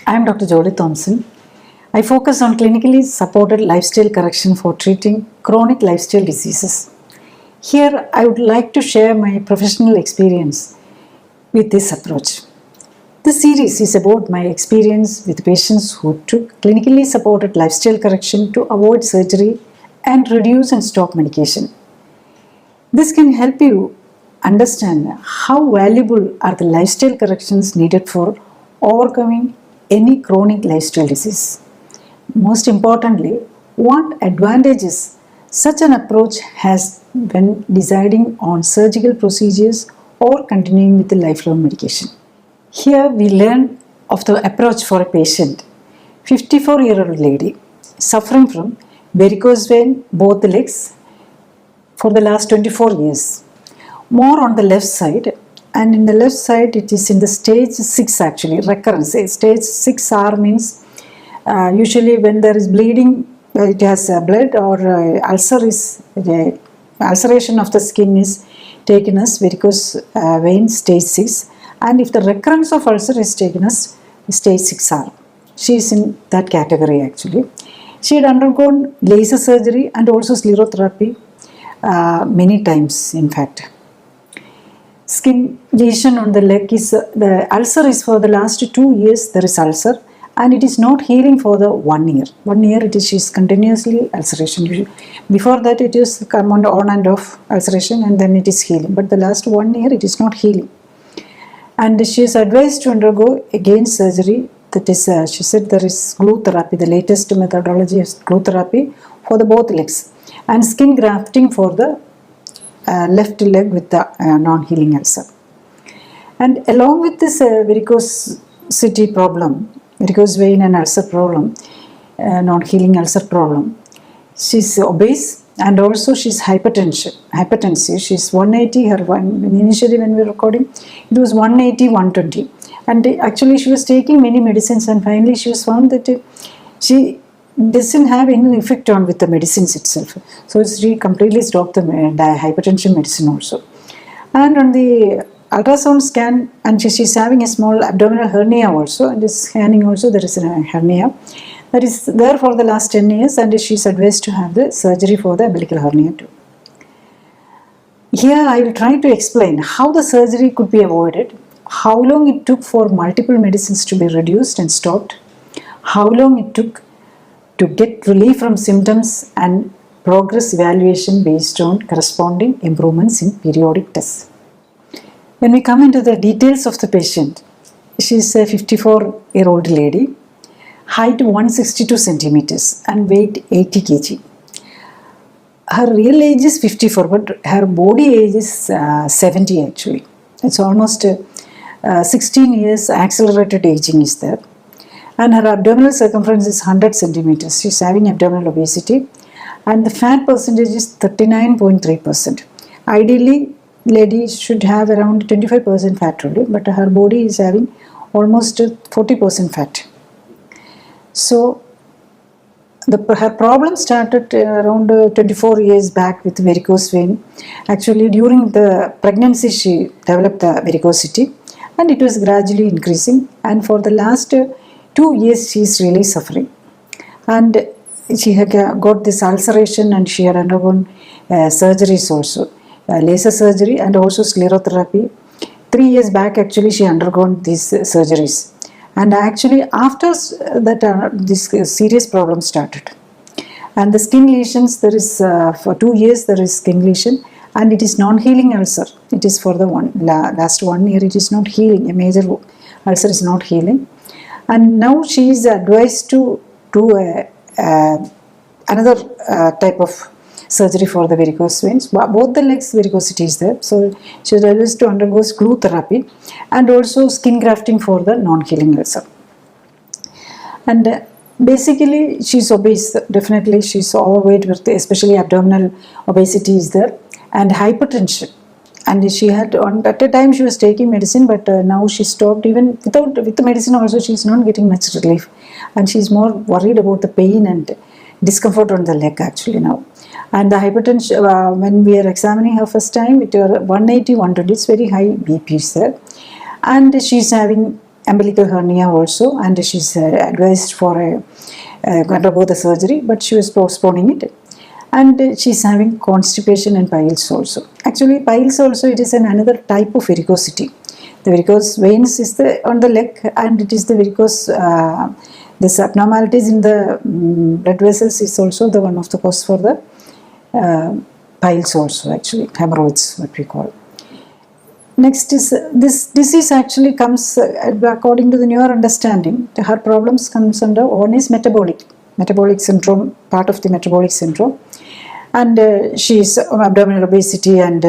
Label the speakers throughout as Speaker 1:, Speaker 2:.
Speaker 1: I am Dr. Jolly Thomson. I focus on clinically supported lifestyle correction for treating chronic lifestyle diseases. Here, I would like to share my professional experience with this approach. This series is about my experience with patients who took clinically supported lifestyle correction to avoid surgery and reduce and stop medication. This can help you understand how valuable are the lifestyle corrections needed for overcoming any chronic lifestyle disease. Most importantly, what advantages such an approach has when deciding on surgical procedures or continuing with the lifelong medication. Here we learn of the approach for a patient, 54-year-old lady suffering from varicose vein both the legs for the last 24 years. More on the left side, and in the left side it is in the stage 6 actually, recurrence. Stage 6R means usually when there is bleeding, it has blood or ulceration of the skin is taken as varicose vein stage 6, and if the recurrence of ulcer is taken as stage 6R. She is in that category actually. She had undergone laser surgery and also sclerotherapy many times in fact. Skin lesion on the leg is, the ulcer is for the last 2 years there is ulcer, and it is not healing for the 1 year. 1 year it is, she is continuously ulceration. Before that it is come on and off ulceration and then it is healing, but the last 1 year it is not healing. And she is advised to undergo again surgery. That is, she said there is glue therapy, the latest methodology is glue therapy for the both legs, and skin grafting for the left leg with the non-healing ulcer. And along with this varicosity problem, varicose vein and ulcer problem, non-healing ulcer problem, she is obese and also she is hypertensive. She is 180, initially when we were recording, it was 180, 120. And actually she was taking many medicines, and finally she was found that she doesn't have any effect on with the medicines itself. So she completely stopped the hypertension medicine also. And on the ultrasound scan, and she's having a small abdominal hernia also, and this scanning also there is a hernia that is there for the last 10 years, and she's advised to have the surgery for the umbilical hernia too. Here I will try to explain how the surgery could be avoided, how long it took for multiple medicines to be reduced and stopped, how long it took to get relief from symptoms, and progress evaluation based on corresponding improvements in periodic tests. When we come into the details of the patient, she is a 54-year-old lady, height 162 centimeters and weight 80 kg. Her real age is 54, but her body age is 70 actually. It's almost 16 years accelerated aging is there. And her abdominal circumference is 100 centimeters. She is having abdominal obesity, and the fat percentage is 39.3%. Ideally, lady should have around 25% fat only, but her body is having almost 40% fat. So, her problem started around 24 years back with varicose vein. Actually, during the pregnancy, she developed the varicosity, and it was gradually increasing. And for the last 2 years, she is really suffering. And she had got this ulceration, and she had undergone surgeries also, laser surgery and also sclerotherapy. 3 years back, actually, she undergone these surgeries. And actually, after that, this serious problem started. And the skin lesions, there is, for 2 years, there is skin lesion, and it is non-healing ulcer. It is for the last 1 year, it is not healing. A major ulcer is not healing. And now she is advised to do another type of surgery for the varicose veins. Both the legs varicosity is there, so she is advised to undergo glue therapy and also skin grafting for the non-healing ulcer. And basically she is obese, definitely she is overweight, with especially abdominal obesity is there, and hypertension. And she had, at a time she was taking medicine, but now she stopped. Even with the medicine also, she is not getting much relief, and she is more worried about the pain and discomfort on the leg actually now. And the hypertension, when we are examining her first time, it was 180, 120, it's very high BP is there. And she is having umbilical hernia also, and she's advised for undergo the surgery, but she was postponing it. And she's having constipation and piles also. Actually, piles also, it is another type of varicosity. The varicose veins is on the leg, and it is the varicose. This abnormalities in the blood vessels is also the one of the cause for the piles also, actually hemorrhoids, what we call. Next is this disease actually comes according to the newer understanding. Her problems comes under one is metabolic syndrome, part of the metabolic syndrome, and she's abdominal obesity and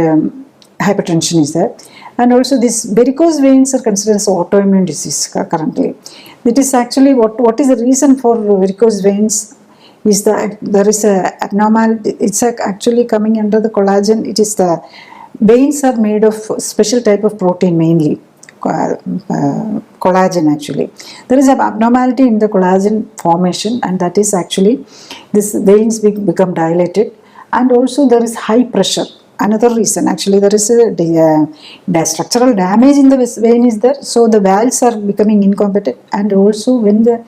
Speaker 1: hypertension is there, and also this varicose veins are considered as autoimmune disease currently. It is actually what is the reason for varicose veins is that there is a abnormal. It's actually coming under the collagen. It is the veins are made of special type of protein, mainly collagen. Actually, there is an abnormality in the collagen formation, and that is actually this veins become dilated, and also there is high pressure. Another reason, actually, there is a structural damage in the vein is there, so the valves are becoming incompetent, and also when the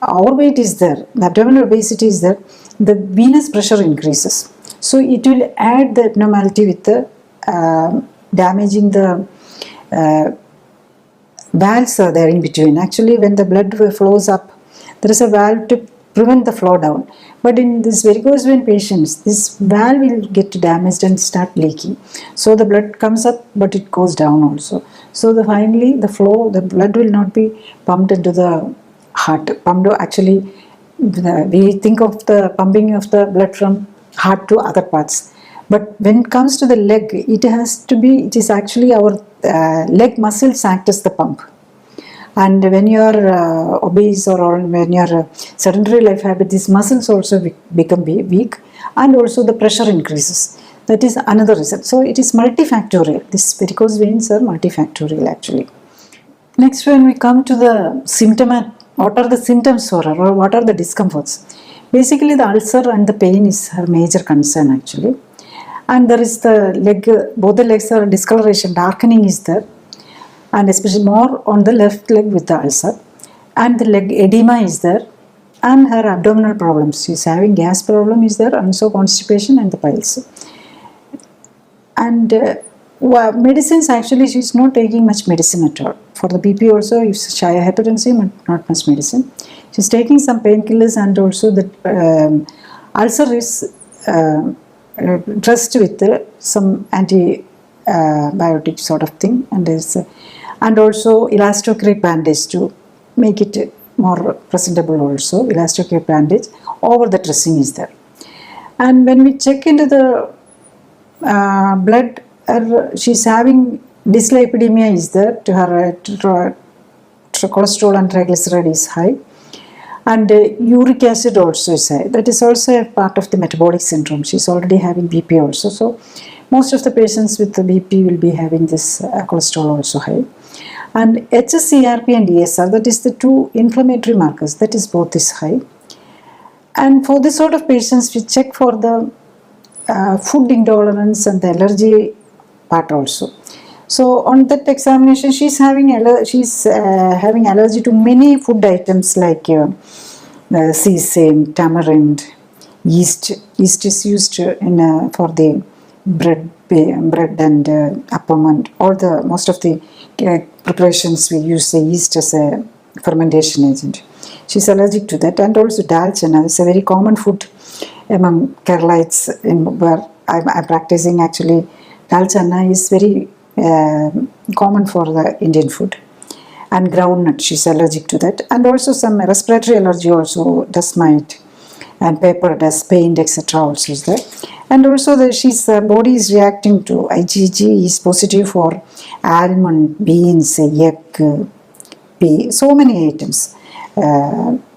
Speaker 1: overweight is there, the abdominal obesity is there, the venous pressure increases. So it will add the abnormality with the damaging the valves are there in between. Actually, when the blood flows up, there is a valve to prevent the flow down. But in this varicose vein patients, this valve will get damaged and start leaking. So the blood comes up, but it goes down also. So finally, the blood will not be pumped into the heart. Actually, we think of the pumping of the blood from heart to other parts. But when it comes to the leg, it is actually our leg muscles act as the pump. And when you are obese or when you are sedentary life habit, these muscles also become weak, and also the pressure increases. That is another reason. So it is multifactorial. These varicose veins are multifactorial actually. Next, when we come to the what are the symptoms for her, or what are the discomforts? Basically, the ulcer and the pain is her major concern actually. And there is the leg, both the legs are discoloration, darkening is there, and especially more on the left leg with the ulcer, and the leg edema is there, and her abdominal problems. She is having gas problem is there, and so constipation and the piles. And medicines, actually she is not taking much medicine at all. For the BP also, it's hypertensive, but not much medicine. She is taking some painkillers, and also the ulcer is dressed with some antibiotic sort of thing, and also elastocrete bandage to make it more presentable also. Elastocrete bandage over the dressing is there. And when we check into the blood, she's having dyslipidemia is there, to her cholesterol and triglyceride is high, and uric acid also is high. That is also a part of the metabolic syndrome. She's already having BP also. So most of the patients with the BP will be having this cholesterol also high. And HSCRP and ESR, that is the two inflammatory markers, that is both is high. And for this sort of patients, we check for the food intolerance and the allergy part also. So on that examination, she's having allergy to many food items like sesame, tamarind, yeast. Yeast is used for the bread and appam, and most of the preparations we use the yeast as a fermentation agent. She's allergic to that, and also dalchana is a very common food among Keralites where I'm practicing. Actually, dalchana is very common for the Indian food, and groundnut, she's allergic to that, and also some respiratory allergy also, dust mite and paper dust, paint, etc. also is there. And also she's body is reacting to IgG is positive for almond, beans, egg, pea, so many items,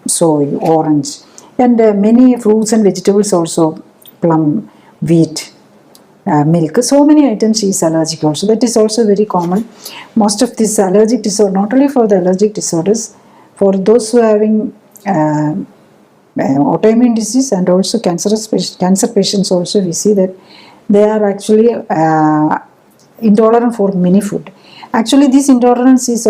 Speaker 1: soy, orange, and many fruits and vegetables also, plum, wheat, milk, so many items she is allergic also. That is also very common. Most of this allergic disorder, not only for the allergic disorders, for those who are having autoimmune disease and also cancer patients also, we see that they are actually intolerant for many food. Actually, this intolerance is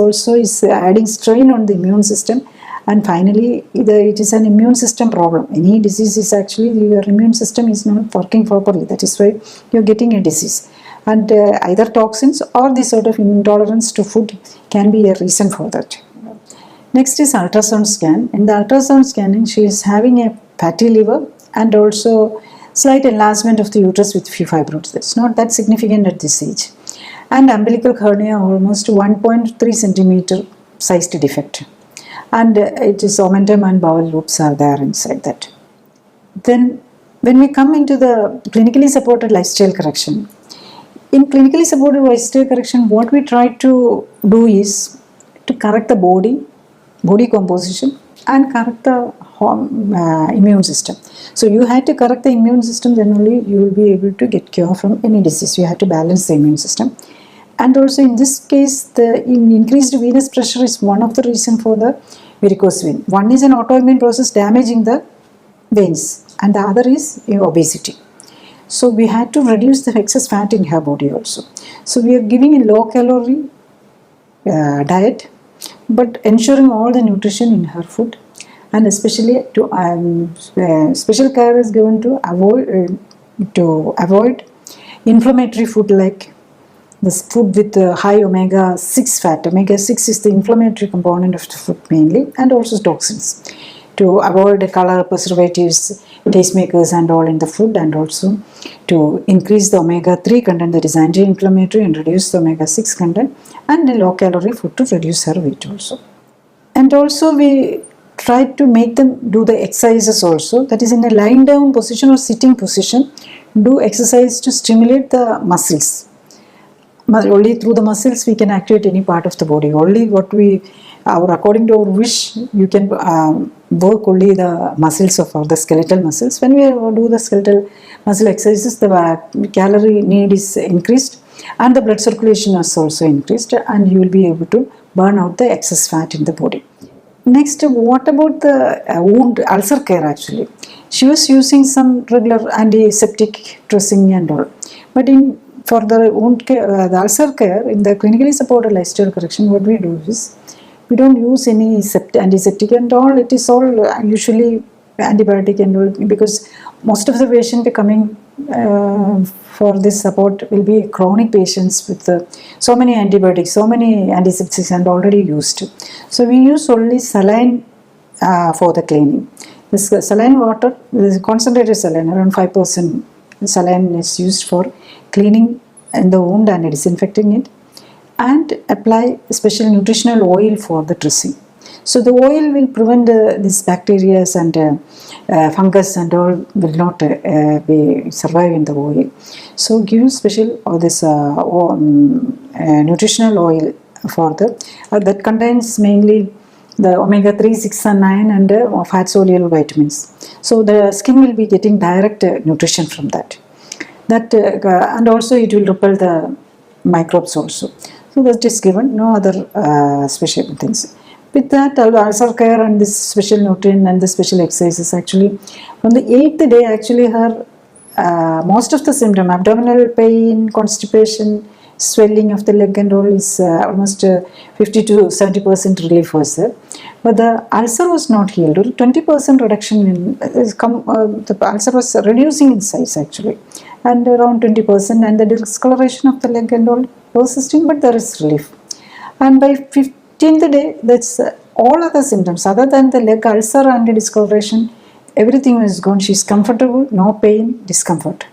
Speaker 1: adding strain on the immune system, and finally, it is an immune system problem. Any disease is actually your immune system is not working properly. That is why you're getting a disease. And either toxins or this sort of intolerance to food can be a reason for that. Next is ultrasound scan. In the ultrasound scanning, she is having a fatty liver and also slight enlargement of the uterus with few fibroids. That's not that significant at this age. And umbilical hernia, almost 1.3 centimeter sized defect. And it is omentum and bowel loops are there inside that. Then when we come into the clinically supported lifestyle correction, in clinically supported lifestyle correction, what we try to do is to correct the body composition and correct the immune system. So you had to correct the immune system, then only you will be able to get cure from any disease. You have to balance the immune system. And also in this case, the increased venous pressure is one of the reasons for the varicose vein. One is an autoimmune process damaging the veins, and the other is obesity. So we had to reduce the excess fat in her body also. So we are giving a low calorie diet, but ensuring all the nutrition in her food, and especially to special care is given to avoid inflammatory food like this food with high omega-6 fat. Omega-6 is the inflammatory component of the food mainly, and also toxins. To avoid color preservatives, tastemakers and all in the food, and also to increase the omega-3 content, that is anti-inflammatory, and reduce the omega-6 content, and the low-calorie food to reduce her weight also. And also we try to make them do the exercises also, that is in a lying down position or sitting position, do exercise to stimulate the muscles. Only through the muscles we can activate any part of the body. Only according to our wish, you can work only the muscles of the skeletal muscles. When we do the skeletal muscle exercises, the calorie need is increased and the blood circulation is also increased, and you will be able to burn out the excess fat in the body. Next, what about the wound ulcer care actually? She was using some regular antiseptic dressing and all. But for the wound care, the ulcer care, in the clinically supported lifestyle correction, what we do is, we don't use any antiseptic and all. It is all usually antibiotic and all, because most of the patients coming for this support will be chronic patients with so many antibiotics, so many antiseptics and already used. So we use only saline for the cleaning. This saline water, this concentrated saline, around 5% saline is used for cleaning in the wound and disinfecting it, and apply special nutritional oil for the dressing. So the oil will prevent these bacteria and fungus and all will not survive in the oil. So give special nutritional oil for that contains mainly the omega-3, 6 and 9 and fat soluble vitamins. So the skin will be getting direct nutrition from that. And also it will repel the microbes also. So that is given, no other special things. With that, ulcer care and this special nutrient and the special exercises, actually from the 8th day, actually her most of the symptom, abdominal pain, constipation, swelling of the leg and all, is almost 50 to 70% relief was there. But the ulcer was not healed. 20% reduction in the ulcer was reducing in size actually, and around 20%, and the discoloration of the leg and all persisting, but there is relief. And by 15th day, that's all other symptoms other than the leg ulcer and the discoloration, everything is gone. She is comfortable, no pain, discomfort,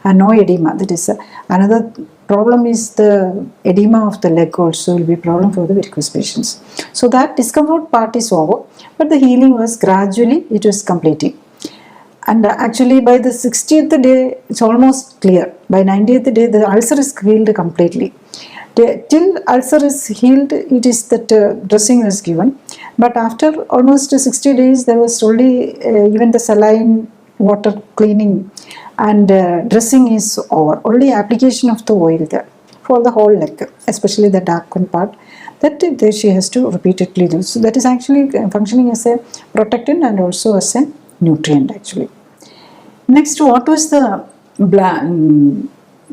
Speaker 1: and no edema. That is another problem, is the edema of the leg also will be a problem for the varicose patients. So that discomfort part is over, but the healing was gradually, it was completing. And actually by the 60th day, it's almost clear. By 90th day, the ulcer is healed completely. Till ulcer is healed, it is that dressing is given. But after almost 60 days, there was only even the saline water cleaning and dressing is over. Only application of the oil there for the whole leg, especially the darkened part, that she has to repeatedly do. So that is actually functioning as a protectant and also as a nutrient actually. Next, what was the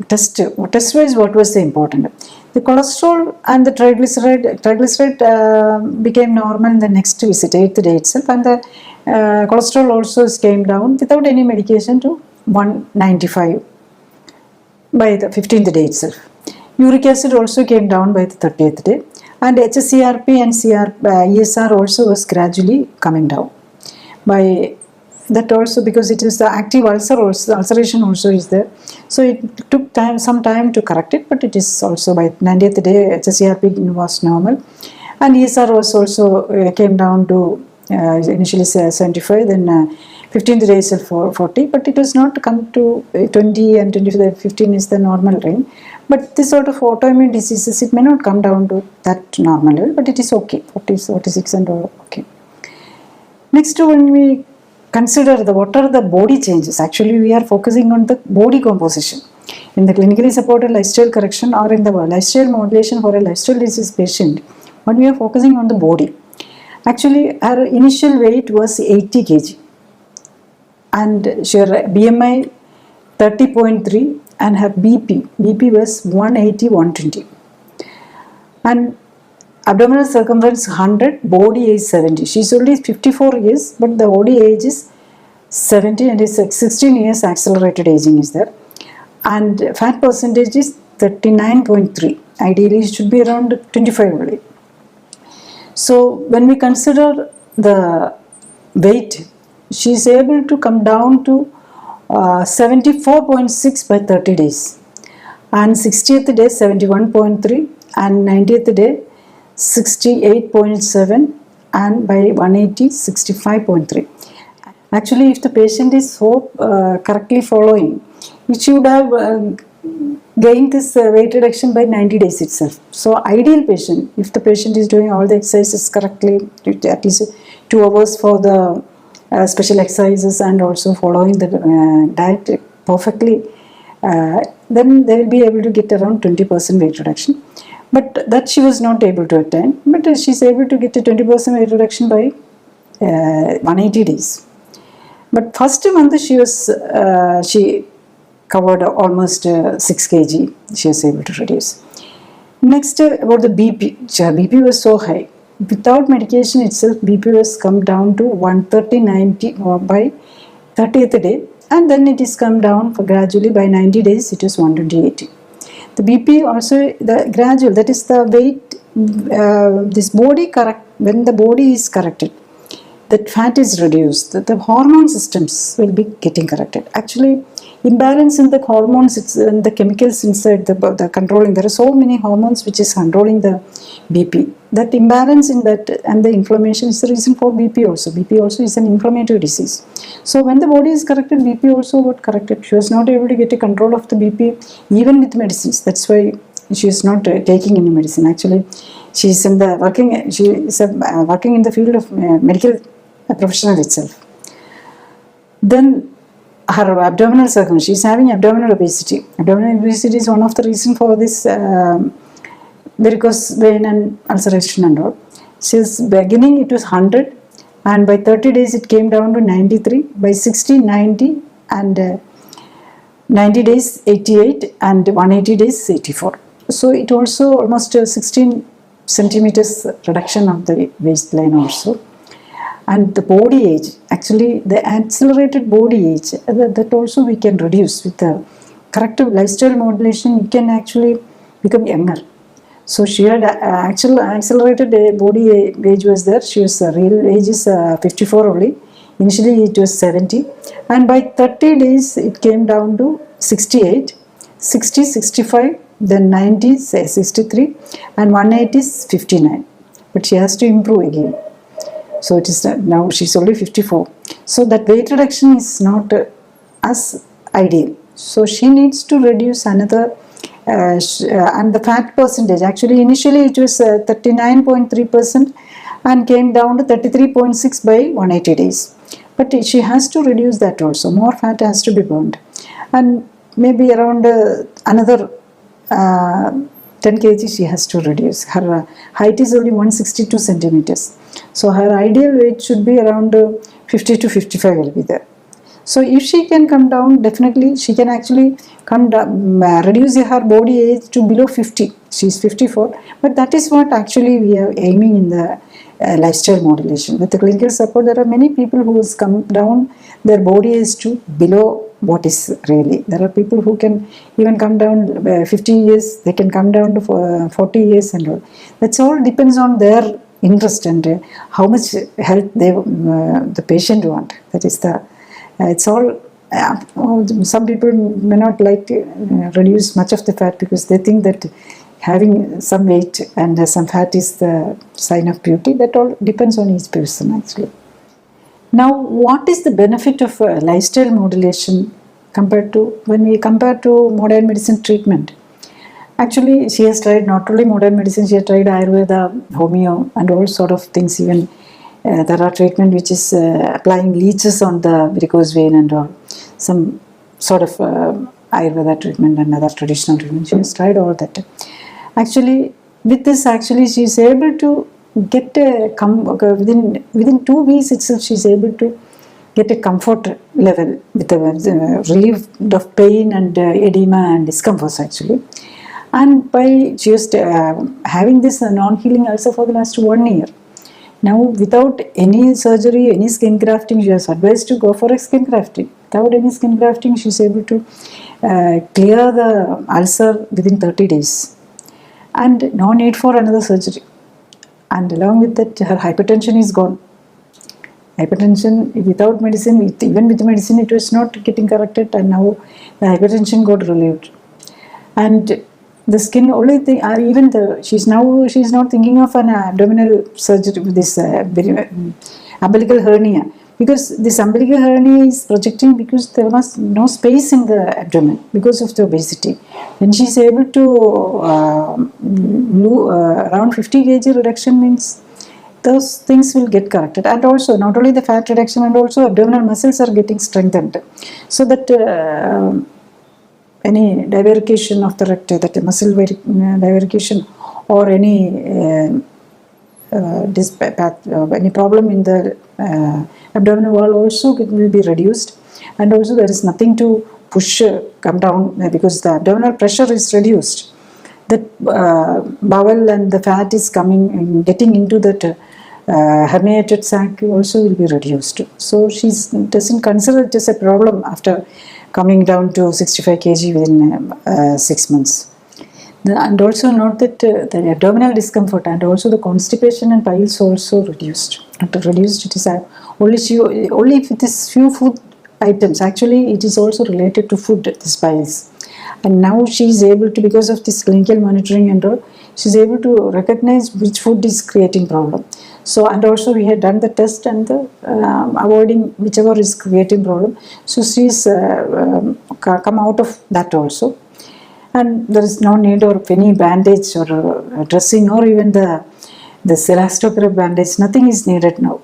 Speaker 1: test-wise, what was the important? The cholesterol and the triglyceride became normal in the next visit, 8th day itself, and the cholesterol also came down without any medication to 195 by the 15th day itself. Uric acid also came down by the 30th day, and HSCRP and ESR also was gradually coming down. By that also, because it is the active ulceration also is there, so it took some time to correct it, but it is also by 90th day HSCRP was normal, and ESR was also came down to initially 75, then 15th day itself 40, but it has not come to 20 and 15 is the normal range. But this sort of autoimmune diseases, it may not come down to that normal level, but it is okay, 40, 46 and okay. Next, when we consider what are the body changes, actually we are focusing on the body composition. In the clinically supported lifestyle correction or in the lifestyle modulation for a lifestyle disease patient, when we are focusing on the body, actually her initial weight was 80 kg and her BMI 30.3 and her BP was 180/120, and abdominal circumference 100, body age 70. She is only 54 years, but the body age is 70 and is 16 years accelerated aging is there. And fat percentage is 39.3. Ideally, it should be around 25 only. So, when we consider the weight, she is able to come down to 74.6 by 30 days, and 60th day 71.3, and 90th day 68.7, and by 180 65.3. Actually, if the patient is so correctly following, it should have gained this weight reduction by 90 days itself. So, ideal patient, if the patient is doing all the exercises correctly, at least 2 hours for the special exercises and also following the diet perfectly, then they will be able to get around 20% weight reduction. But that she was not able to attain, but she is able to get a 20% weight reduction by 180 days. But first month she covered almost 6 kg, she was able to reduce. Next, about the BP. Her BP was so high. Without medication itself, BP was come down to 130/90 by 30th day, and then it is come down for gradually by 90 days, it is 120/80. The BP also, the gradual, that is the weight, this body correct, when the body is corrected, that fat is reduced, the hormone systems will be getting corrected. Actually, imbalance in the hormones, it's in the chemicals inside the controlling, there are so many hormones which is controlling the BP. That imbalance in that and the inflammation is the reason for BP also. BP also is an inflammatory disease. So when the body is corrected, BP also got corrected. She was not able to get a control of the BP even with medicines. That's why she is not taking any medicine. Actually, she is working in the field of medical professional itself. Then her abdominal circumference, she is having abdominal obesity. Abdominal obesity is one of the reasons for this varicose vein and ulceration and all. Since beginning it was 100, and by 30 days it came down to 93, by 60, 90, and 90 days 88, and 180 days 84. So it also almost 16 centimeters reduction of the waistline also. And the body age, actually the accelerated body age, that also we can reduce with the corrective lifestyle modulation. You can actually become younger. So she had actual accelerated body age was there. She was real age is 54 only. Initially it was 70, and by 30 days it came down to 68, 60, 65, then 90, 63, and 180 is 59. But she has to improve again. So it is now she's only 54. So that weight reduction is not as ideal. So she needs to reduce another. And the fat percentage, actually initially it was 39.3% and came down to 33.6 by 180 days. But she has to reduce that also. More fat has to be burned. And maybe around another 10 kg she has to reduce. Her height is only 162 centimeters. So her ideal weight should be around 50 to 55 will be there. So if she can come down, definitely she can actually come down, reduce her body age to below 50. She's 54, but that is what actually we are aiming in the lifestyle modulation. With the clinical support, there are many people who has come down their body age to below what is really. There are people who can even come down 50 years, they can come down to 40 years and all. That's all depends on their interest and how much help the patient want. That is the it's all some people may not like to reduce much of the fat because they think that having some weight and some fat is the sign of beauty. That all depends on each person actually. Now, what is the benefit of lifestyle modulation compared to when we compare to modern medicine treatment? Actually, she has tried not only modern medicine, she has tried Ayurveda, homeo, and all sort of things. Even there are treatment which is applying leeches on the varicose vein and all. Some sort of Ayurveda treatment and other traditional treatment. She has tried all that. Actually, with this, actually, she is able to get within 2 weeks itself. She is able to get a comfort level with the relief of pain and edema and discomfort actually. And by just having this non-healing ulcer for the last 1 year. Now, without any surgery, any skin grafting, she is advised to go for a skin grafting. Without any skin grafting, she is able to clear the ulcer within 30 days. And no need for another surgery. And along with that, her hypertension is gone. Hypertension without medicine, even with medicine, it was not getting corrected, and now the hypertension got relieved. And the skin only thing, even she's not thinking of an abdominal surgery with this umbilical hernia, because this umbilical hernia is projecting because there was no space in the abdomen because of the obesity. When she's able to around 50 kg reduction means those things will get corrected, and also not only the fat reduction and also abdominal muscles are getting strengthened, so that any divarication of the rectum, that the muscle divarication or any any problem in the abdominal wall also will be reduced, and also there is nothing to push come down because the abdominal pressure is reduced. That bowel and the fat is getting into that herniated sac also will be reduced. So she doesn't consider it as a problem after coming down to 65 kg within 6 months. And also note that the abdominal discomfort and also the constipation and piles also reduced. Reduced, it is only with this few food items. Actually, it is also related to food, this piles. And now she is able to, because of this clinical monitoring and all, she is able to recognize which food is creating problem. So, and also we had done the test and the avoiding whichever is creating problem. So she is come out of that also. And there is no need of any bandage or dressing or even the elastograph bandage. Nothing is needed now.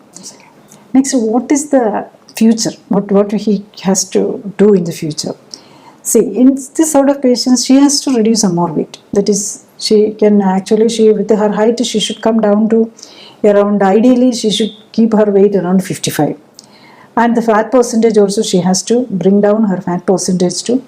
Speaker 1: Next, what is the future? What he has to do in the future? See, in this sort of patients, she has to reduce some more weight. That is, she can actually, with her height, she should come down to around, ideally, she should keep her weight around 55. And the fat percentage also, she has to bring down her fat percentage to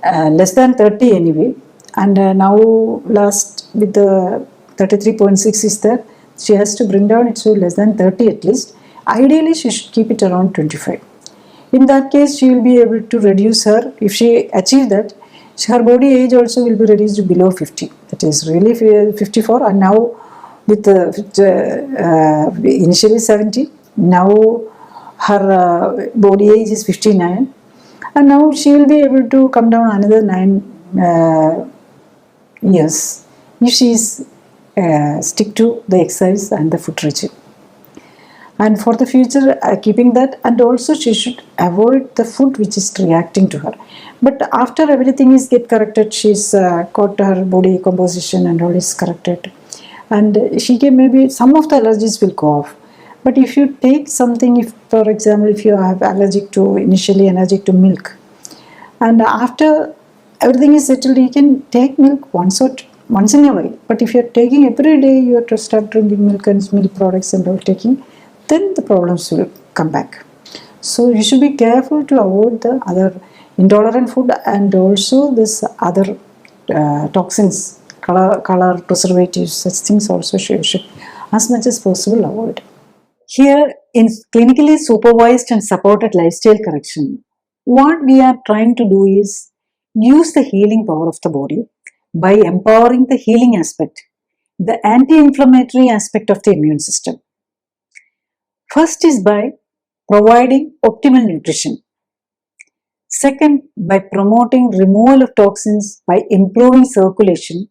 Speaker 1: less than 30 anyway. And now, last with the 33.6 is there, she has to bring down it to less than 30 at least. Ideally, she should keep it around 25. In that case, she will be able to reduce her, if she achieves that, her body age also will be reduced to below 50. That is really 54, and now with initially 70, now her body age is 59, and now she will be able to come down another 9 years if she is stick to the exercise and the food regime. And for the future, keeping that, and also she should avoid the food which is reacting to her. But after everything is get corrected, she's got her body composition and all is corrected, and she can, maybe some of the allergies will go off. But if you take something, if for example, if you have initially allergic to milk, and after everything is settled, you can take milk once in a while. But if you are taking every day, you have to start drinking milk and milk products and all taking, then the problems will come back. So you should be careful to avoid the other intolerant food and also this other toxins, color preservatives, such things also should as much as possible avoid. Here in clinically supervised and supported lifestyle correction, what we are trying to do is use the healing power of the body by empowering the healing aspect, the anti-inflammatory aspect of the immune system. First is by providing optimal nutrition. Second, by promoting removal of toxins by improving circulation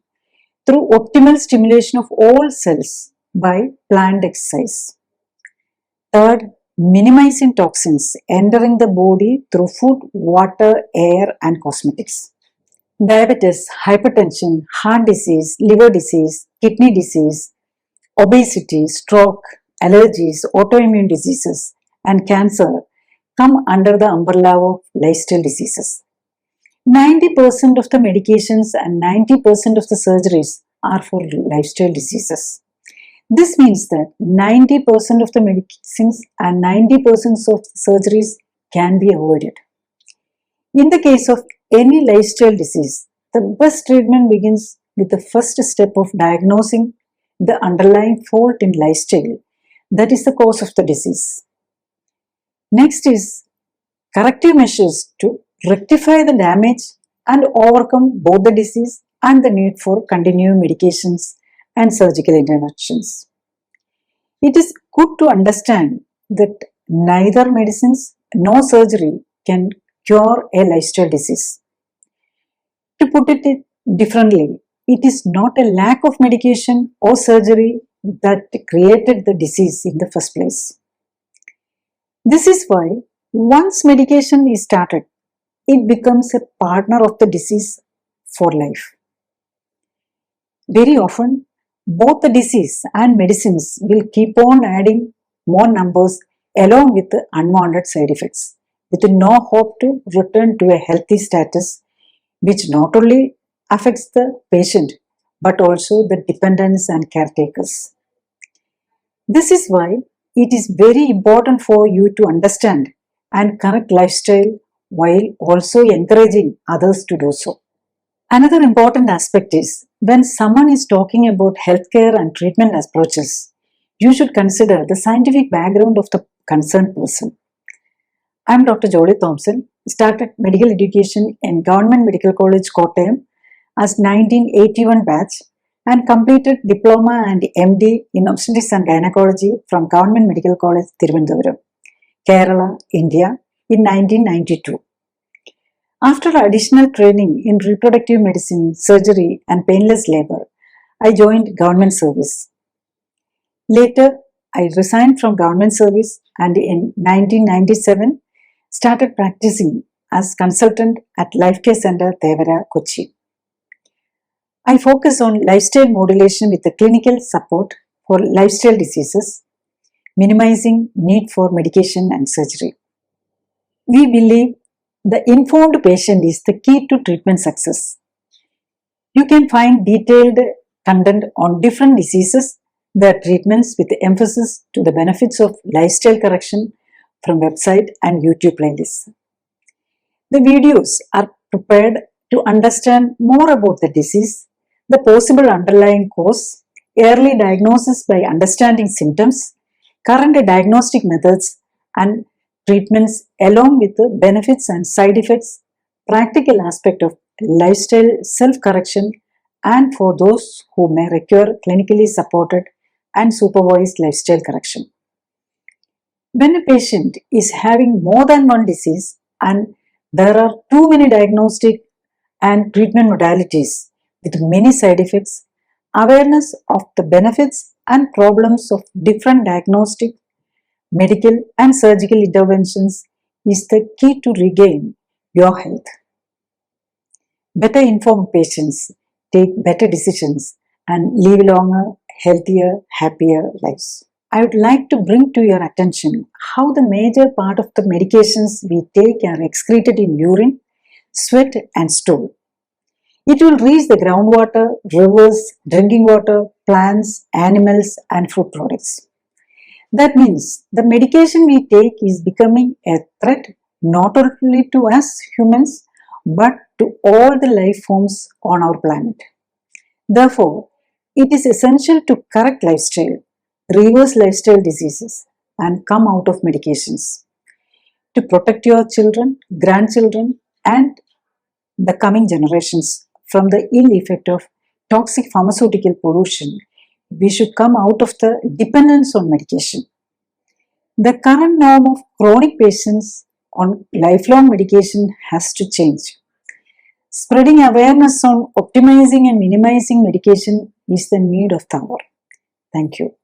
Speaker 1: through optimal stimulation of all cells by planned exercise. Third, minimizing toxins entering the body through food, water, air, and cosmetics. Diabetes, hypertension, heart disease, liver disease, kidney disease, obesity, stroke, allergies, autoimmune diseases, and cancer come under the umbrella of lifestyle diseases. 90% of the medications and 90% of the surgeries are for lifestyle diseases. This means that 90% of the medicines and 90% of surgeries can be avoided. In the case of any lifestyle disease, the best treatment begins with the first step of diagnosing the underlying fault in lifestyle that is the cause of the disease. Next is corrective measures to rectify the damage and overcome both the disease and the need for continued medications and surgical interventions. It is good to understand that neither medicines nor surgery can cure a lifestyle disease. To put it differently, it is not a lack of medication or surgery that created the disease in the first place. This is why once medication is started, it becomes a partner of the disease for life. Very often, both the disease and medicines will keep on adding more numbers along with the unwanted side effects, with no hope to return to a healthy status, which not only affects the patient but also the dependents and caretakers. This is why it is very important for you to understand and correct lifestyle while also encouraging others to do so. Another important aspect is when someone is talking about healthcare and treatment approaches, you should consider the scientific background of the concerned person. I am Dr. Jolly Thomson, started medical education in Government Medical College, Kochi as 1981 batch and completed Diploma and MD in Obstetrics and Gynecology from Government Medical College, Thiruvananthapuram, Kerala, India in 1992. After additional training in reproductive medicine, surgery and painless labor, I joined government service. Later, I resigned from government service and in 1997 started practicing as consultant at Life Care Center, Tevara, Kochi. I focus on lifestyle modulation with the clinical support for lifestyle diseases, minimizing need for medication and surgery. We believe the informed patient is the key to treatment success. You can find detailed content on different diseases, their treatments with emphasis to the benefits of lifestyle correction from website and YouTube playlists. The videos are prepared to understand more about the disease, the possible underlying cause, early diagnosis by understanding symptoms, current diagnostic methods and treatments along with the benefits and side effects, practical aspect of lifestyle self-correction and for those who may require clinically supported and supervised lifestyle correction. When a patient is having more than one disease and there are too many diagnostic and treatment modalities with many side effects, awareness of the benefits and problems of different diagnostic, medical and surgical interventions is the key to regain your health. Better informed patients take better decisions and live longer, healthier, happier lives. I would like to bring to your attention how the major part of the medications we take are excreted in urine, sweat and stool. It will reach the groundwater, rivers, drinking water, plants, animals and food products. That means the medication we take is becoming a threat not only to us humans but to all the life forms on our planet. Therefore, it is essential to correct lifestyle, reverse lifestyle diseases, and come out of medications. To protect your children, grandchildren, and the coming generations from the ill effect of toxic pharmaceutical pollution, we should come out of the dependence on medication. The current norm of chronic patients on lifelong medication has to change. Spreading awareness on optimizing and minimizing medication is the need of the hour. Thank you.